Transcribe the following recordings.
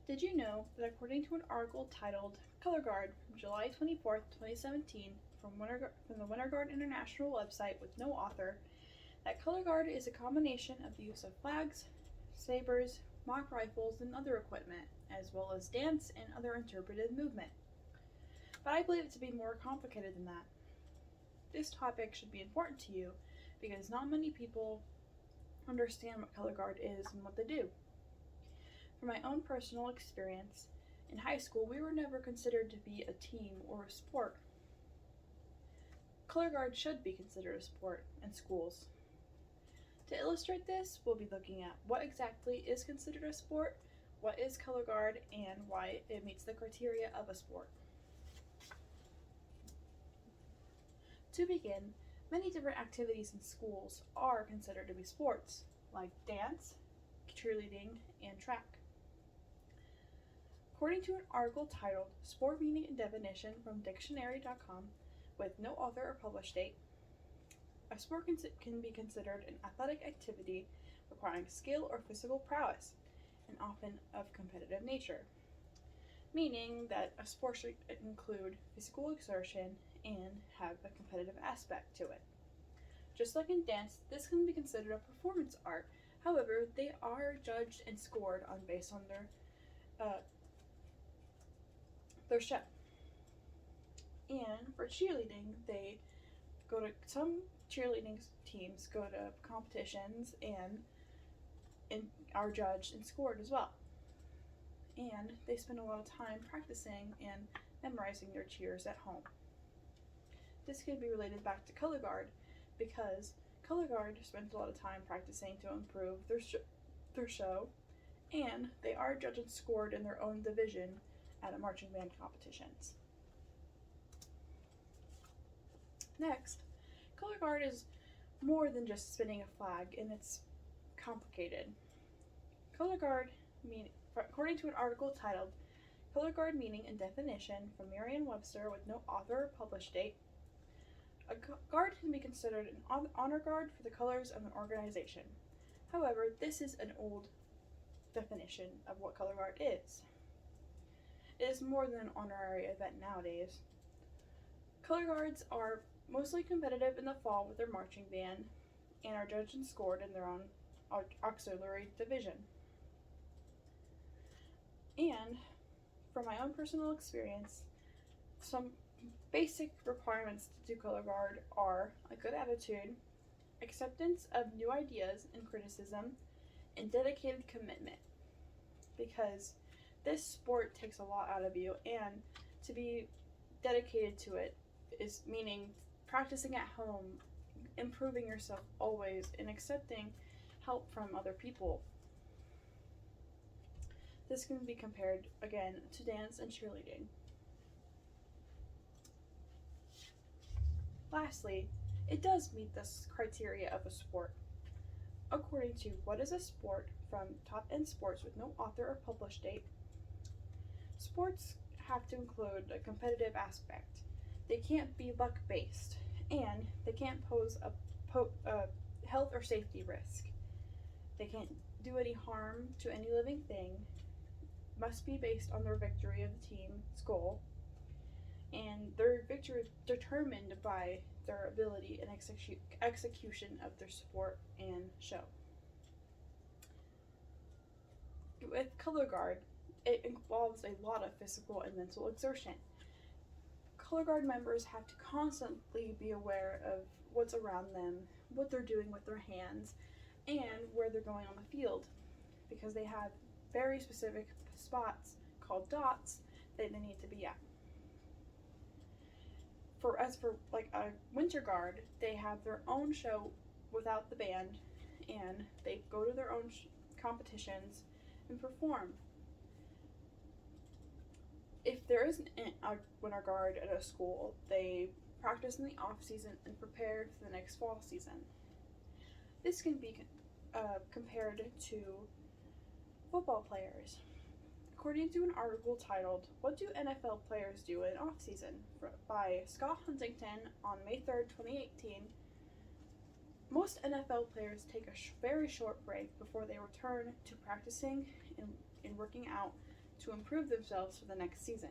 Did you know that according to an article titled Color Guard from July 24th, 2017, from the Winter Guard International website with no author, that color guard is a combination of the use of flags, sabers, mock rifles, and other equipment, as well as dance and other interpretive movement. But I believe it to be more complicated than that. This topic should be important to you because not many people understand what color guard is and what they do. From my own personal experience, in high school we were never considered to be a team or a sport. Color guard should be considered a sport in schools. To illustrate this, we'll be looking at what exactly is considered a sport, what is color guard, and why it meets the criteria of a sport. To begin, many different activities in schools are considered to be sports, like dance, cheerleading, and track. According to an article titled Sport Meaning and Definition from Dictionary.com, with no author or published date, a sport can be considered an athletic activity requiring skill or physical prowess, and often of competitive nature, meaning that a sport should include physical exertion and have a competitive aspect to it. Just like in dance, this can be considered a performance art. However, they are judged and scored based on their show. And for cheerleading, some cheerleading teams go to competitions and are judged and scored as well. And they spend a lot of time practicing and memorizing their cheers at home. This could be related back to color guard because color guard spends a lot of time practicing to improve their show, and they are judged and scored in their own division at a marching band competitions. Next, color guard is more than just spinning a flag, and it's complicated. Color guard according to an article titled Color Guard Meaning and Definition from Merriam-Webster with no author or published date, a guard can be considered an honor guard for the colors of an organization. However, this is an old definition of what color guard is. It is more than an honorary event nowadays. Color guards are mostly competitive in the fall with their marching band and are judged and scored in their own auxiliary division. And from my own personal experience, some basic requirements to do color guard are a good attitude, acceptance of new ideas and criticism, and dedicated commitment. Because this sport takes a lot out of you, and to be dedicated to it is meaning practicing at home, improving yourself always, and accepting help from other people. This can be compared, again, to dance and cheerleading. Lastly, it does meet this criteria of a sport. According to What is a Sport from Top End Sports with no author or published date, sports have to include a competitive aspect. They can't be luck-based, and they can't pose a health or safety risk. They can't do any harm to any living thing, must be based on their victory of the team's goal, and their victory is determined by their ability and execution of their sport and show. With color guard, it involves a lot of physical and mental exertion. Color guard members have to constantly be aware of what's around them, what they're doing with their hands, and where they're going on the field, because they have very specific spots called dots that they need to be at. As for like a winter guard, they have their own show without the band, and they go to their own competitions and perform. If there isn't a winter guard at a school, they practice in the off season and prepare for the next fall season. This can be compared to football players. According to an article titled What Do NFL Players Do in Off-Season by Scott Huntington on May 3rd, 2018, most NFL players take a very short break before they return to practicing and working out to improve themselves for the next season.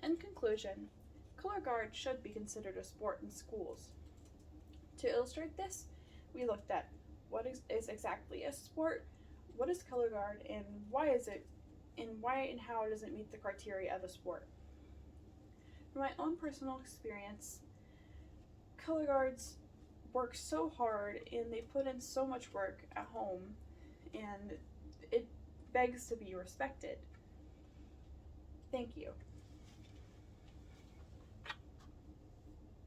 In conclusion, color guard should be considered a sport in schools. To illustrate this, we looked at what is exactly a sport, what is color guard, and why and how does it meet the criteria of a sport. From my own personal experience, color guards work so hard and they put in so much work at home, and it begs to be respected. Thank you.